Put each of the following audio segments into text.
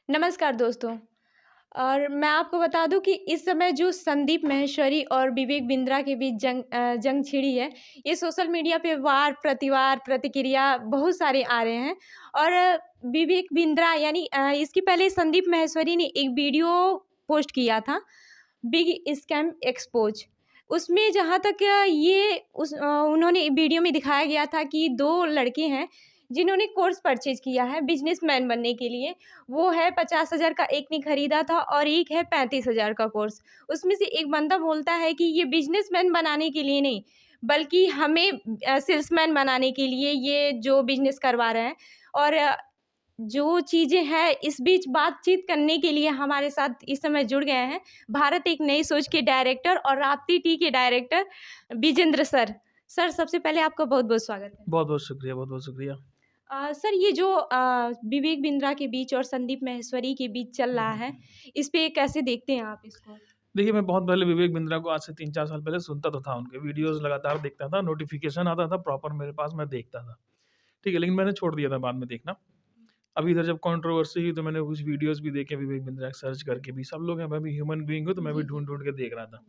नमस्कार दोस्तों। और मैं आपको बता दूं कि इस समय जो संदीप माहेश्वरी और विवेक बिंद्रा के बीच जंग छिड़ी है। ये सोशल मीडिया पे वार प्रतिवार प्रतिक्रिया बहुत सारे आ रहे हैं। और विवेक बिंद्रा यानी इसकी पहले संदीप माहेश्वरी ने एक वीडियो पोस्ट किया था, बिग स्कैम एक्सपोज। उसमें जहाँ तक उन्होंने वीडियो में दिखाया गया था कि दो लड़के हैं जिन्होंने कोर्स परचेज किया है बिजनेसमैन बनने के लिए। वो है 50,000 का एक ने खरीदा था और एक है 35,000 का कोर्स। उसमें से एक बंदा बोलता है कि ये बिजनेसमैन बनाने के लिए नहीं, बल्कि हमें सेल्समैन बनाने के लिए ये जो बिज़नेस करवा रहे हैं। और जो चीज़ें हैं इस बीच बातचीत करने के लिए हमारे साथ इस समय जुड़ गए हैं भारत एक नई सोच के डायरेक्टर और राप्ती टी के डायरेक्टर विजेंद्र सर। सर, सबसे पहले आपका बहुत-बहुत स्वागत है। बहुत-बहुत शुक्रिया, बहुत-बहुत शुक्रिया। सर, ये जो विवेक बिंद्रा के बीच और संदीप माहेश्वरी के बीच चल रहा है, इस पे कैसे देखते हैं आप इसको? देखिए, मैं बहुत पहले विवेक बिंद्रा को आज से 3-4 साल पहले सुनता तो था, उनके वीडियोज़ लगातार देखता था, नोटिफ़िकेशन आता था प्रॉपर मेरे पास, मैं देखता था। ठीक है, लेकिन मैंने छोड़ दिया था बाद में देखना। अभी इधर जब कंट्रोवर्सी हुई तो मैंने कुछ वीडियोज़ भी देखे विवेक बिंद्रा के, सर्च करके भी। सब लोग हैं, मैं भी ह्यूमन बीइंग हूँ, तो मैं भी जी, जी। ढूँढ-ढूँढ के देख रहा था।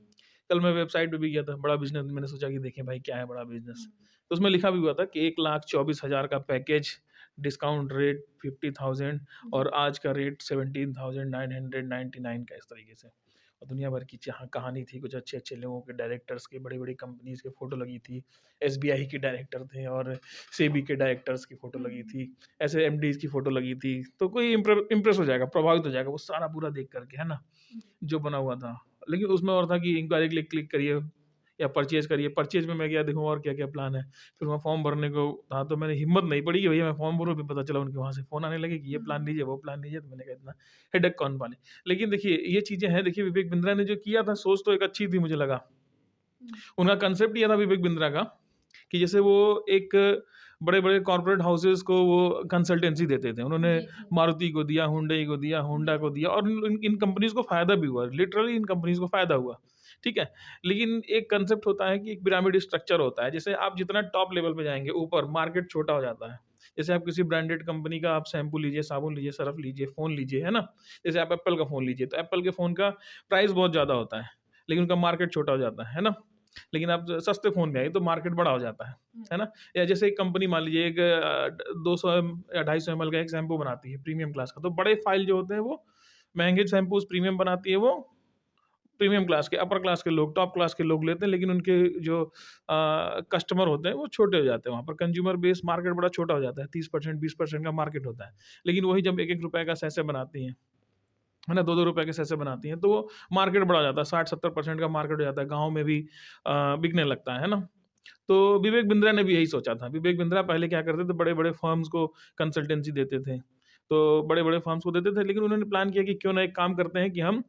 कल मैं वेबसाइट पे भी गया था, बड़ा बिज़नेस मैंने सोचा कि देखें भाई क्या है बड़ा बिज़नेस। तो उसमें लिखा भी हुआ था कि 1,24,000 का पैकेज, डिस्काउंट रेट 50,000 और आज का रेट 17,999 का, इस तरीके से। और दुनिया भर की जहाँ कहानी थी, कुछ अच्छे-अच्छे लोगों के, डायरेक्टर्स के, बड़ी-बड़ी कंपनीज़ के फ़ोटो लगी थी। एसबीआई के डायरेक्टर थे और सेबी के डायरेक्टर्स की फ़ोटो लगी थी। ऐसे एमडीज़ की फ़ोटो लगी थी। तो कोई इम्प्रेस हो जाएगा, प्रभावित हो जाएगा वो सारा पूरा देख कर के, है ना? जो बना हुआ था। लेकिन उसमें और था कि इंक्वायरी क्लिक क्लिक करिए या परचेज़ करिए। परचेज़ में मैं गया देखूँ और क्या-क्या प्लान है। फिर वहाँ फॉर्म भरने को था तो मैंने हिम्मत नहीं पड़ी कि भैया मैं फॉर्म भरूँ, फिर पता चला उनके वहाँ से फ़ोन आने लगे कि ये प्लान लीजिए, वो प्लान लीजिए, तो मैंने कहा इतना हेडेक कौन पाले। लेकिन देखिए ये चीज़ें हैं, देखिए विवेक बिंद्रा ने जो किया था सोच तो एक अच्छी थी मुझे लगा। उनका कांसेप्ट ये था विवेक बिंद्रा का कि जैसे वो एक बड़े-बड़े कॉर्पोरेट हाउसेज़ को वो कंसल्टेंसी देते थे। उन्होंने जी, जी। मारुति को दिया, हुंडई को दिया, होंडा जी। को दिया और इन इन कंपनीज़ को फ़ायदा भी हुआ। लिटरली इन कंपनीज़ को फ़ायदा हुआ, ठीक है? लेकिन एक कांसेप्ट होता है कि एक पिरामिड स्ट्रक्चर होता है। जैसे आप जितना टॉप लेवल पे जाएँगे ऊपर, मार्केट छोटा हो जाता है। जैसे आप किसी ब्रांडेड कंपनी का आप शैम्पू लीजिए, साबुन लीजिए, सर्फ़ लीजिए, फ़ोन लीजिए, है ना? जैसे आप एप्पल का फ़ोन लीजिए, तो एप्पल के फ़ोन का प्राइस बहुत ज़्यादा होता है, लेकिन उनका मार्केट छोटा हो जाता है ना? लेकिन आप सस्ते फ़ोन में आइए तो मार्केट बड़ा हो जाता है ना? या जैसे एक कंपनी मान लीजिए एक 200 या 250 एमएल का एक शैम्पू बनाती है प्रीमियम क्लास का, तो बड़े फ़ाइल जो होते हैं वो महँगे शैम्पूज़ प्रीमियम बनाती है वो प्रीमियम क्लास के, अपर क्लास के लोग, टॉप क्लास के लोग लेते हैं, लेकिन उनके जो कस्टमर होते हैं वो छोटे हो जाते हैं। वहाँ पर कंज्यूमर बेस मार्केट बड़ा छोटा हो जाता है, 30% 20% का मार्केट होता है। लेकिन वही जब ₹1-1 का सैशे बनाती हैं, है ना? ₹2-2 के सैशे बनाती हैं, तो वो मार्केट बड़ा हो जाता है, 60-70% का मार्केट हो जाता है, गाँव में भी बिकने लगता है ना? तो विवेक बिंद्रा ने भी यही सोचा था। विवेक बिंद्रा पहले क्या करते थे, बड़े-बड़े फर्म्स को कंसल्टेंसी देते थे। तो बड़े-बड़े फर्म्स को देते थे, लेकिन उन्होंने प्लान किया कि क्यों ना एक काम करते हैं कि हम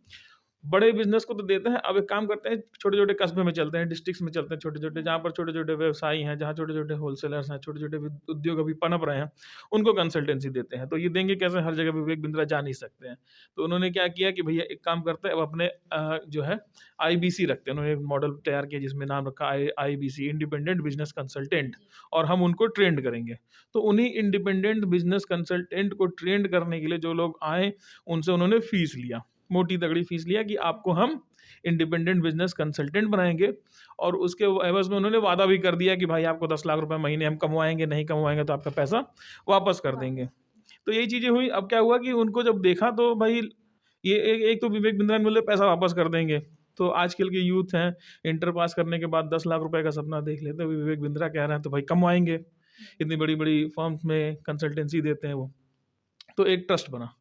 बड़े बिज़नेस को तो देते हैं, अब एक काम करते हैं, छोटे-छोटे कस्बे में चलते हैं, डिस्ट्रिक्ट्स में चलते हैं छोटे-छोटे, जहाँ पर छोटे-छोटे व्यवसायी हैं, जहाँ छोटे-छोटे होलसेलर्स हैं, छोटे-छोटे उद्योग अभी पनप रहे हैं, उनको कंसल्टेंसी देते हैं। तो ये देंगे कैसे, हर जगह विवेक बिंद्रा जा नहीं सकते हैं। तो उन्होंने क्या किया कि भैया एक काम करते हैं, अब अपने जो है आईबीसी रखते हैं। उन्होंने एक मॉडल तैयार किया जिसमें नाम रखा आईबीसी, इंडिपेंडेंट बिज़नेस कंसल्टेंट, और हम उनको ट्रेंड करेंगे। तो उन्हीं इंडिपेंडेंट बिज़नेस कंसल्टेंट को ट्रेंड करने के लिए जो लोग आए, उनसे उन्होंने फीस लिया। मोटी तगड़ी फीस लिया कि आपको हम इंडिपेंडेंट बिज़नेस कंसल्टेंट बनाएँगे, और उसके एवज़ में उन्होंने वादा भी कर दिया कि भाई आपको 10 लाख रुपए महीने हम कमवाएँगे, नहीं कमवाएँगे तो आपका पैसा वापस कर वापस। देंगे। तो यही चीज़ें हुई। अब क्या हुआ कि उनको जब देखा तो भाई ये एक एक तो विवेक बिंद्रा ने बोले पैसा वापस कर देंगे। तो आजकल के यूथ हैं, इंटर पास करने के बाद 10 लाख रुपए का सपना देख लेते हैं, विवेक बिंद्रा कह रहे हैं तो भाई कमवाएँगे। इतनी बड़ी-बड़ी फर्म्स में कंसल्टेंसी देते हैं वो। तो एक ट्रस्ट बना।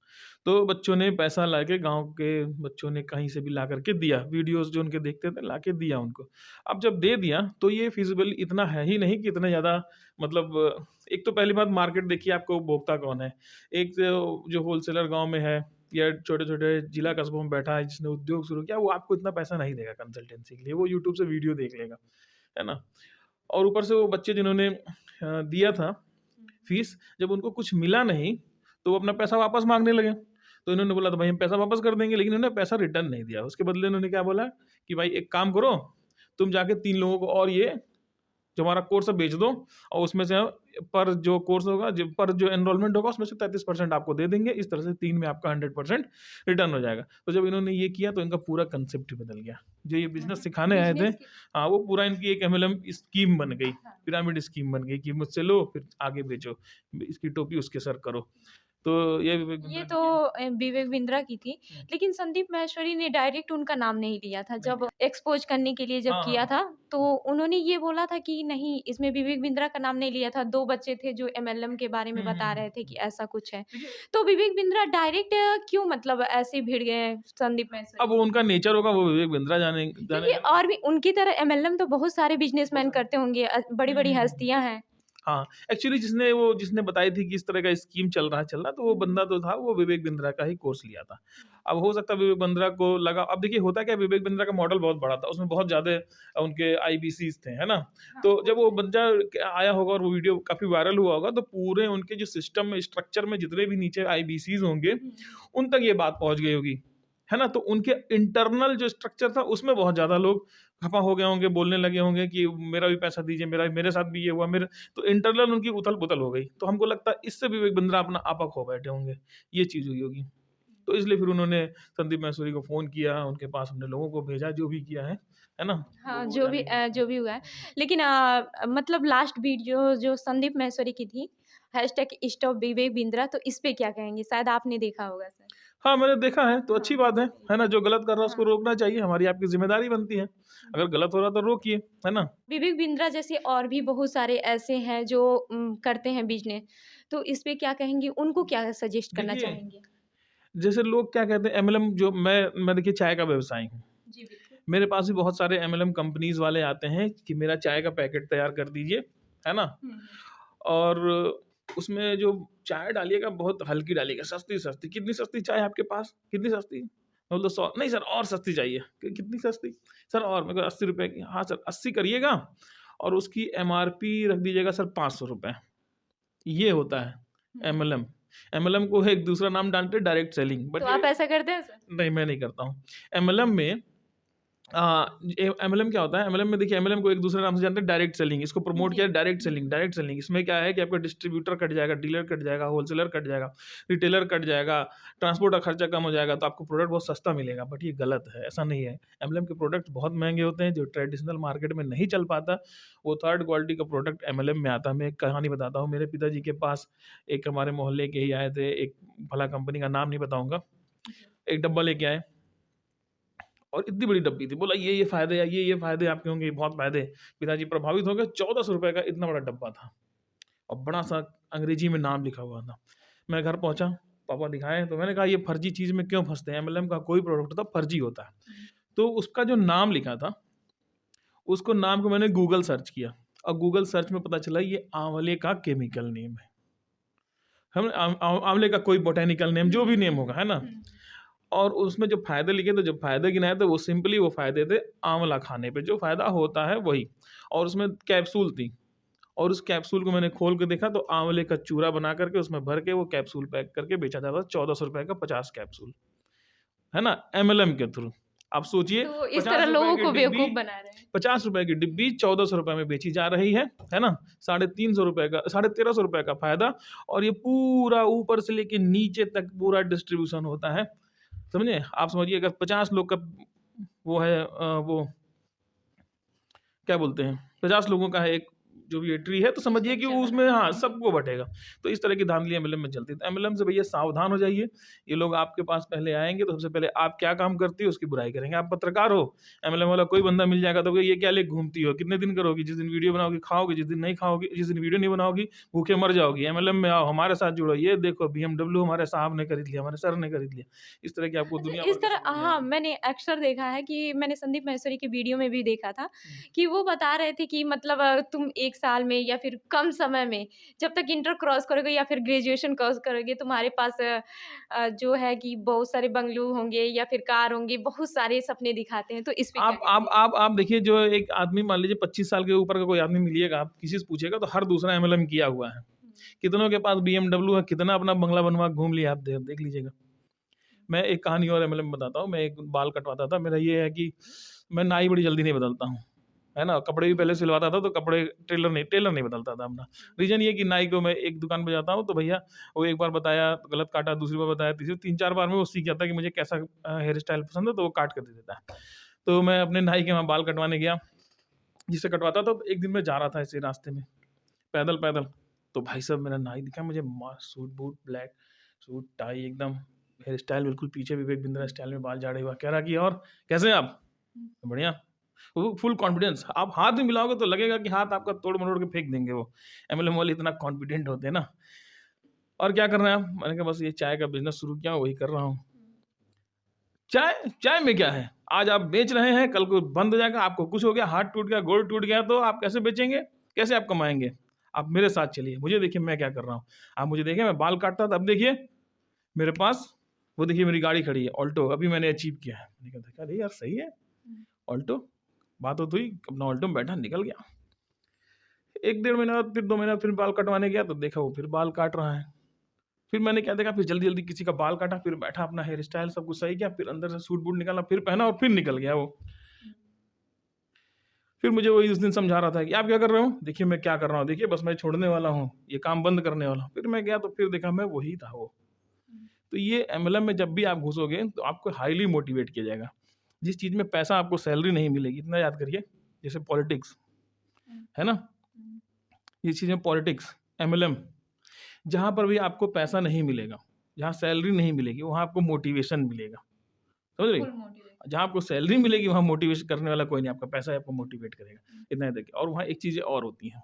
तो बच्चों ने पैसा लाके, गाँव के बच्चों ने कहीं से भी ला कर के दिया। वीडियोज़ जो उनके देखते थे, लाके दिया उनको। अब जब दे दिया तो ये फ़ीज़िबल इतना है ही नहीं कि इतना ज़्यादा, मतलब एक तो पहली बात मार्केट देखिए आपको उपभोक्ता कौन है। एक जो होलसेलर गाँव में है या छोटे-छोटे जिला कस्बों में बैठा है जिसने उद्योग शुरू किया, वो आपको इतना पैसा नहीं देगा कंसल्टेंसी के लिए, वो यूट्यूब से वीडियो देख लेगा, है ना? और ऊपर से वो बच्चे जिन्होंने दिया था फ़ीस, जब उनको कुछ मिला नहीं, तो वो अपना पैसा वापस माँगने लगे। तो इन्होंने बोला तो भाई हम पैसा वापस कर देंगे, लेकिन इन्होंने पैसा रिटर्न नहीं दिया। उसके बदले इन्होंने क्या बोला कि भाई एक काम करो, तुम जाके 3 लोगों को और ये जो हमारा कोर्स है बेच दो, और उसमें से पर जो कोर्स होगा, पर जो एनरोलमेंट होगा उसमें से 33% आपको दे देंगे। इस तरह से 3 में आपका 100% रिटर्न हो जाएगा। तो जब इन्होंने ये किया तो इनका पूरा कंसेप्ट ही बदल गया। जो ये बिजनेस सिखाने आए थे, बिजनेस की हाँ, वो पूरा इनकी एक एमएलएम स्कीम बन गई, हाँ। पिरामिड स्कीम बन गई कि मुझसे लो फिर आगे बेचो, इसकी टोपी उसके सर करो। तो ये विवेक ये बिंद्रा तो जी की विवेक बिंद्रा की थी, लेकिन संदीप माहेश्वरी ने डायरेक्ट उनका नाम नहीं लिया था। नहीं, जब एक्सपोज करने के लिए जब हाँ, किया हाँ, था, तो उन्होंने ये बोला था कि नहीं, इसमें विवेक बिंद्रा का नाम नहीं लिया था। 2 बच्चे थे जो एमएलएम के बारे में हुँ, हुँ, बता हुँ, रहे थे कि हुँ। ऐसा कुछ है। देखिए, तो विवेक बिंद्रा डायरेक्ट क्यों मतलब ऐसे भिड़ गए संदीप अब माहेश्वरी वो से? उनका नेचर होगा, वो विवेक बिंद्रा क्योंकि जानेगा ना। और भी उनकी तरह एमएलएम तो बहुत सारे बहुत बिजनेसमैन सारे। करते होंगे, हुँ, बड़ी-बड़ी हुँ, हुँ। हस्तियाँ हैं। हाँ, एक्चुअली जिसने बताई थी कि इस तरह का स्कीम चल रहा है, तो वो बंदा तो था, वो विवेक बिंद्रा का ही कोर्स लिया था। अब हो सकता है विवेक बिंद्रा को लगा, अब देखिए होता क्या है, विवेक बिंद्रा का मॉडल बहुत बड़ा था, उसमें बहुत ज़्यादा उनके आईबीसीज़ थे, है ना? हाँ, तो वो जब तो वो है। बंदा आया होगा और वो वीडियो काफ़ी वायरल हुआ होगा, तो पूरे उनके जो सिस्टम में, स्ट्रक्चर में जितने भी नीचे आईबीसीज़ होंगे, हुँ, हुँ। उन तक ये बात पहुँच गई होगी, है ना? तो उनके इंटरनल जो स्ट्रक्चर था, उसमें बहुत ज़्यादा लोग खफ़ा हो गए होंगे, बोलने लगे होंगे कि मेरा भी पैसा दीजिए, मेरे साथ भी ये हुआ, मेरे तो इंटरनल उनकी उथल-पुथल हो गई। तो हमको लगता है इससे विवेक बिंद्रा अपना आपा खो बैठे होंगे, ये चीज़ हुई होगी। तो इसलिए फिर उन्होंने संदीप माहेश्वरी को फ़ोन किया, उनके पास अपने लोगों को भेजा, जो भी किया है ना? हाँ, वो जानेंगे। जो भी हुआ है। हुँ। लेकिन मतलब लास्ट वीडियो जो संदीप माहेश्वरी की थी, हैशटैग स्टॉप विवेक बिंद्रा, तो इस पे क्या कहेंगे? शायद आपने देखा होगा सर। हाँ, मैंने देखा है, तो हाँ, अच्छी बात है ना? जो गलत कर रहा है उसको हाँ। रोकना चाहिए, हमारी आपकी ज़िम्मेदारी बनती है। अगर गलत हो रहा है तो रोकिए, है ना? विवेक बिंद्रा जैसे और भी बहुत सारे ऐसे हैं जो करते हैं बिज़नेस, तो इस पे क्या कहेंगी? उनको क्या सजेस्ट करना देखिए, चाहेंगे? जैसे लोग क्या कहते हैं, एमएलएम, जो मैं देखिए चाय का व्यवसायी हूँ। जी, बिल्कुल। मेरे पास भी बहुत सारे एमएलएम कंपनीज़ वाले आते हैं कि मेरा चाय का पैकेट तैयार कर दीजिए, है ना? हुँ, हुँ। और उसमें जो चाय डालिएगा बहुत हल्की डालिएगा, सस्ती-सस्ती। कितनी सस्ती चाय है आपके पास? कितनी सस्ती? मैं बोलता 100, नहीं सर और सस्ती चाहिए। कितनी सस्ती? सर और, मैं कहा ₹80 की। हाँ सर, 80 करिएगा और उसकी एमआरपी रख दीजिएगा सर ₹500। ये होता है हुँ। एमएलएम। एमएलएम को एक दूसरा नाम डालते हैं डायरेक्ट सेलिंग, तो बट आप ये ऐसा करते हैं सर? नहीं, मैं नहीं करता हूँ। एमएलएम में एमएलएम क्या होता है? एमएलएम में देखिए, एमएलएम को एक दूसरे नाम से जानते हैं, डायरेक्ट सेलिंग। इसको प्रमोट जी। किया है डायरेक्ट हुँ, सेलिंग, हुँ। Direct selling. इसमें क्या है कि आपका डिस्ट्रीब्यूटर कट जाएगा, डीलर कट जाएगा, होलसेलर कट जाएगा, रिटेलर कट जाएगा, ट्रांसपोर्ट का खर्चा कम हो जाएगा, तो आपको प्रोडक्ट बहुत सस्ता मिलेगा। बट ये गलत है, ऐसा नहीं है। एमएलएम के प्रोडक्ट बहुत महँगे होते हैं, जो ट्रेडिशनल मार्केट में नहीं चल पाता, वो थर्ड क्वालिटी का प्रोडक्ट एमएलएम में आता है। मैं एक कहानी बताता हूँ, मेरे पिताजी के पास एक हमारे मोहल्ले के ही आए थे, एक भला कंपनी का नाम नहीं बताऊँगा, जी। एक डब्बा लेके आए और इतनी बड़ी डब्बी थी। बोला ये फ़ायदे हैं, ये फ़ायदे आपके होंगे, ये बहुत फ़ायदे हैं। पिताजी प्रभावित हो गए, ₹1400 का इतना बड़ा डब्बा था और बड़ा-सा अंग्रेजी में नाम लिखा हुआ था। मैं घर पहुँचा, पापा दिखाए, तो मैंने कहा ये फर्जी चीज़ में क्यों फँसते हैं? एमएलएम का कोई प्रोडक्ट होता है फर्जी होता है। हुँ। तो उसका जो नाम लिखा था, उसको नाम को मैंने गूगल सर्च किया और गूगल सर्च में पता चला ये आंवले का केमिकल नेम है। हम आंवले का कोई बॉटेनिकल नेम, जो हुँ, भी नेम हुँ, होगा, है ना? हुँ। और उसमें जो फ़ायदे लिखे थे, जब फ़ायदे गिनाए थे, वो सिंपली वो फ़ायदे थे आँवला खाने पे, जो फ़ायदा होता है वही। और उसमें कैप्सूल थी और उस कैप्सूल को मैंने खोल के देखा तो आँवले का चूरा बना करके उसमें भर के वो कैप्सूल पैक करके बेचा जाता था, ₹1400 का 50 कैप्सूल, है ना? एमएलएम के थ्रू। आप सोचिए, तो इस तरह ₹50 लोगों की को डिब्बी, बेवकूफ़ बना रहे हैं। ₹50 की डिब्बी ₹1400 में बेची जा रही है ना? ₹350 का, ₹1350 का फ़ायदा, और ये पूरा ऊपर से लेके नीचे तक पूरा डिस्ट्रीब्यूशन होता है। समझे? आप समझिए अगर 50 लोग का वो है, वो क्या बोलते हैं, 50 लोगों का है एक जो भी ये ट्री है, तो समझिए कि स्ट्रक्चर बना उसमें, है। हाँ, हुँ। सबको बँटेगा। तो इस तरह की धांधली एमएलएम में चलती है। तो एमएलएम से भैया सावधान हो जाइए। ये लोग आपके पास पहले आएँगे तो सबसे पहले आप क्या काम करती हो उसकी बुराई करेंगे। आप पत्रकार हो, एमएलएम वाला कोई बंदा मिल जाएगा तो कहेगा ये क्या लेके घूमती हो? कितने दिन करोगी? जिस दिन वीडियो बनाओगी खाओगी, जिस दिन नहीं खाओगी, जिस दिन वीडियो नहीं बनाओगी भूखे मर जाओगी। एमएलएम में आओ, हमारे साथ जुड़ो। ये देखो बीएमडब्ल्यू हमारे साहब ने खरीद लिया, हमारे सर ने खरीद लिया। इस तरह की आपको अच्छा, दुनिया इस भर की तरह खबर हाँ, मिलेगी। मैंने अक्सर देखा है कि मैंने संदीप माहेश्वरी की वीडियो में भी देखा था हुँ। कि वो बता रहे थे कि मतलब तुम 1 साल में या फिर कम समय में जब तक इंटर क्रॉस करोगे या फिर ग्रेजुएशन क्रॉस करोगे, तुम्हारे पास जो है कि बहुत सारे बंगलू होंगे या फिर कार होंगे, बहुत सारे सपने दिखाते हैं। तो इस पे क्या आप कहेंगे? देखिए, जो एक आदमी मान लीजिए 25 साल के ऊपर का कोई आदमी मिलिएगा, आप किसी से पूछिएगा तो हर दूसरा एमएलएम किया हुआ है। हुँ। कितनों के पास बीएमडब्ल्यू है, कितना अपना बंगला बनवा के घूम लिया, आप देख लीजिएगा। मैं एक कहानी और एमएलएम बताता हूँ। मैं एक बाल कटवाता था। मेरा ये है कि मैं नाई बड़ी जल्दी नहीं बदलता हूँ। है ना? कपड़े भी पहले सिलवाता था तो कपड़े टेलर नहीं बदलता था अपना। रीज़न ये कि नाई को मैं एक दुकान पे जाता हूँ तो भैया वो एक बार बताया तो गलत काटा, दूसरी बार बताया, तीसरी 3-4 बार में वो सीख जाता है कि मुझे कैसा हेयर स्टाइल पसंद है तो वो काट कर दे देता है। तो मैं अपने नाई के वहाँ बाल कटवाने गया, जिससे कटवाता था तो एक दिन मैं जा रहा था ऐसे रास्ते में, पैदल-पैदल, तो भाई साहब मेरा नाई दिखा मुझे सूट-बूट, ब्लैक सूट, टाई एकदम, हेयर स्टाइल बिल्कुल पीछे विवेक बिंद्रा स्टाइल में बाल झाड़े हुआ। कह रहा कि और कैसे हैं आप? बढ़िया। वो फुल कॉन्फिडेंस, आप हाथ भी मिलाओगे तो लगेगा कि हाथ आपका तोड़-मरोड़ के फेंक देंगे वो। एमएलएम वाले इतना कॉन्फिडेंट होते हैं ना। और क्या कर रहे हैं आप? मैंने कहा बस ये चाय का बिज़नेस शुरू किया हूँ, वही कर रहा हूँ। चाय चाय में क्या है? आज आप बेच रहे हैं, कल को बंद हो जाएगा, आपको कुछ हो गया, हाथ टूट गया, गोड़ टूट गया तो आप कैसे बेचेंगे? कैसे आप कमाएँगे? आप मेरे साथ चलिए, मुझे देखिए मैं क्या कर रहा हूँ। आप मुझे देखिए मैं बाल काटता था, अब देखिए मेरे पास वो देखिए मेरी गाड़ी खड़ी है, ऑल्टो, अभी मैंने अचीव किया है। मैंने कहा अरे यार सही है, ऑल्टो, बात होत हुई, अपना ऑल्टो में बैठा निकल गया। 1 डेढ़ महीना बाद, फिर 2 महीना, फिर बाल कटवाने गया तो देखा वो फिर बाल काट रहा है। फिर मैंने क्या देखा, फिर जल्दी-जल्दी किसी का बाल काटा, फिर बैठा अपना हेयर स्टाइल सब कुछ सही किया, फिर अंदर से सूट-बूट निकाला, फिर पहना और फिर निकल गया वो। फिर मुझे वही उस दिन समझा रहा था कि आप क्या कर रहे हो? देखिए मैं क्या कर रहा हूँ, देखिए बस मैं छोड़ने वाला हूँ, ये काम बंद करने वाला हूँ। फिर मैं गया तो फिर देखा मैं वही था वो। तो ये एमएलएम में जब भी आप घुसोगे तो आपको हाईली मोटिवेट किया जाएगा। जिस चीज़ में पैसा आपको सैलरी नहीं मिलेगी, इतना याद करिए, जैसे पॉलिटिक्स, है ना? ये चीज़ें पॉलिटिक्स, एमएलएम, जहाँ पर भी आपको पैसा नहीं मिलेगा, जहाँ सैलरी नहीं मिलेगी, वहाँ आपको मोटिवेशन मिलेगा। समझ रही? जहाँ आपको सैलरी मिलेगी वहाँ मोटिवेशन करने वाला कोई नहीं, आपका पैसा ही आपको मोटिवेट करेगा। इतना याद रखिए। और वहाँ एक चीज़ें और होती हैं,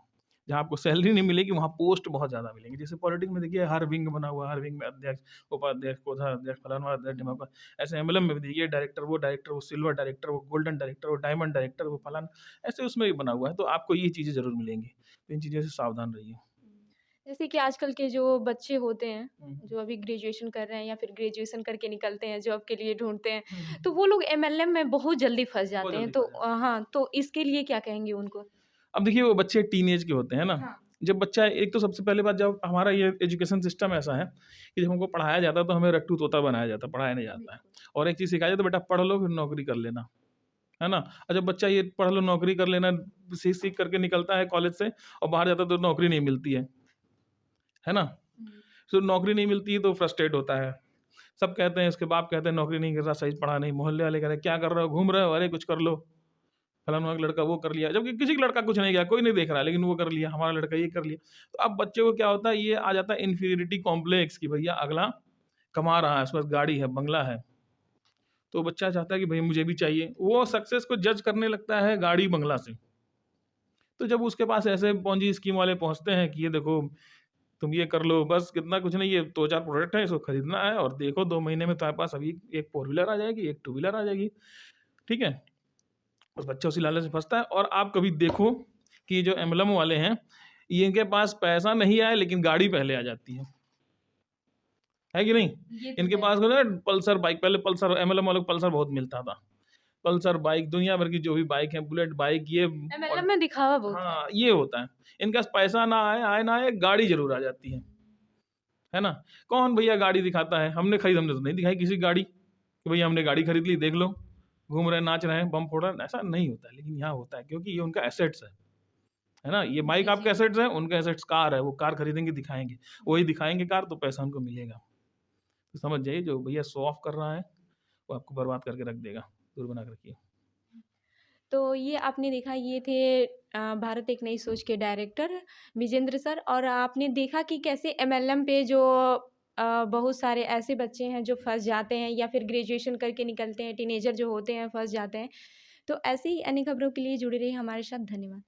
जहाँ आपको सैलरी नहीं मिलेगी वहाँ पोस्ट बहुत ज़्यादा मिलेंगे। जैसे पॉलिटिक्स में देखिए हर विंग बना हुआ है, हर विंग में अध्यक्ष, उपाध्यक्ष, कोषाध्यक्ष, फलाना अध्यक्ष, ढिमाका। ऐसे एमएलएम में भी देखिए डायरेक्टर, वो सिल्वर डायरेक्टर, वो गोल्डन डायरेक्टर, वो डायमंड डायरेक्टर, वो फलाना, ऐसे उसमें भी बना हुआ है। तो आपको ये चीज़ें ज़रूर मिलेंगी। तो इन चीज़ों से सावधान रहिए। जैसे कि आजकल के जो बच्चे होते हैं, हुँ, जो अभी ग्रेजुएशन कर रहे हैं या फिर ग्रेजुएशन करके निकलते हैं, जॉब के लिए ढूँढते हैं, हुँ, हुँ। तो वो लोग एमएलएम में बहुत जल्दी फँस बहुत जाते हैं। जल्दी तो फँस जाते हैं। हाँ, तो इसके लिए क्या कहेंगे उनको? अब देखिए वो बच्चे टीनेज के होते हैं ना, हाँ। जब बच्चा, एक तो सबसे पहले बात, जब हमारा ये एजुकेशन सिस्टम ऐसा है कि जब हमको पढ़ाया जाता है तो हमें रट्टू तोता बनाया जाता है, पढ़ाया नहीं जाता है। बिल्कुल। और एक चीज़ सिखाया जाता है, बेटा पढ़ लो फिर नौकरी कर लेना, है ना? और जब बच्चा ये पढ़ लो नौकरी कर लेना सीख-सीख करके निकलता है कॉलेज से और बाहर जाता है तो नौकरी नहीं मिलती है ना? हुँ। तो नौकरी नहीं मिलती है तो फ्रस्ट्रेट होता है। सब कहते हैं, उसके बाप कहते हैं नौकरी नहीं कर रहा, सही पढ़ा नहीं, मोहल्ले वाले कह रहे हैं क्या कर रहे हो, घूम रहे हो, अरे कुछ कर लो। फलाना का लड़का वो कर लिया, जबकि किसी का लड़का कुछ नहीं किया, कोई नहीं देख रहा है, लेकिन वो कर लिया, हमारा लड़का ये कर लिया। तो अब बच्चे को क्या होता है, ये आ जाता है इन्फीरियरिटी कॉम्प्लेक्स कि भैया अगला कमा रहा है, उसके पास गाड़ी है, बंगला है, तो बच्चा चाहता है कि भई मुझे भी चाहिए। वो सक्सेस को जज करने लगता है गाड़ी, बंगला से। तो जब उसके पास ऐसे पोंजी स्कीम वाले पहुँचते हैं कि ये देखो, तुम ये कर लो, बस कितना कुछ नहीं, ये 2-4 प्रोडक्ट है, इसको खरीदना है और देखो 2 महीने में तुम्हारे पास अभी एक 4 व्हीलर आ जाएगी, एक 2 व्हीलर आ जाएगी, ठीक है? उस बच्चा उसी लालच में फँसता है। और आप कभी देखो कि ये जो एमएलएम वाले हैं, ये इनके पास पैसा नहीं आए लेकिन गाड़ी पहले आ जाती है कि नहीं? ये तो इनके है। पास को ना पल्सर बाइक, पहले पल्सर, एमएलएम वालों को पल्सर बहुत मिलता था। पल्सर बाइक, दुनिया भर की जो भी बाइक है, बुलेट बाइक, ये एमएलएम और में दिखावा बहुत है। हाँ, ये होता है। इनके पास पैसा ना आए, आए ना आए, गाड़ी ज़रूर आ जाती है ना? कौन भैया गाड़ी दिखाता है? हमने तो नहीं दिखाई किसी की गाड़ी, कि भैया हमने गाड़ी खरीद ली, देख लो, घूम रहे हैं, नाच रहे हैं, बम फोड़ रहे हैं, ऐसा नहीं होता है। लेकिन यहाँ होता है क्योंकि ये उनका एसेट्स है ना? ये बाइक जी, आपके जी। एसेट्स हैं, उनके एसेट्स कार है, वो कार खरीदेंगे, दिखाएँगे। वही दिखाएँगे कार तो पैसा उनको मिलेगा। तो समझ जाइए जो भैया शो ऑफ कर रहा है, वो आपको बर्बाद करके रख देगा। दूर बना के रखिए। तो ये आपने देखा, ये थे भारत एक नई सोच के डायरेक्टर विजेंद्र सर। और आपने देखा कि कैसे एमएलएम पे जो बहुत सारे ऐसे बच्चे हैं जो फँस जाते हैं या फिर ग्रेजुएशन करके निकलते हैं, टीनेजर जो होते हैं फँस जाते हैं। तो ऐसे ही अन्य खबरों के लिए जुड़े रहिए हमारे साथ। धन्यवाद।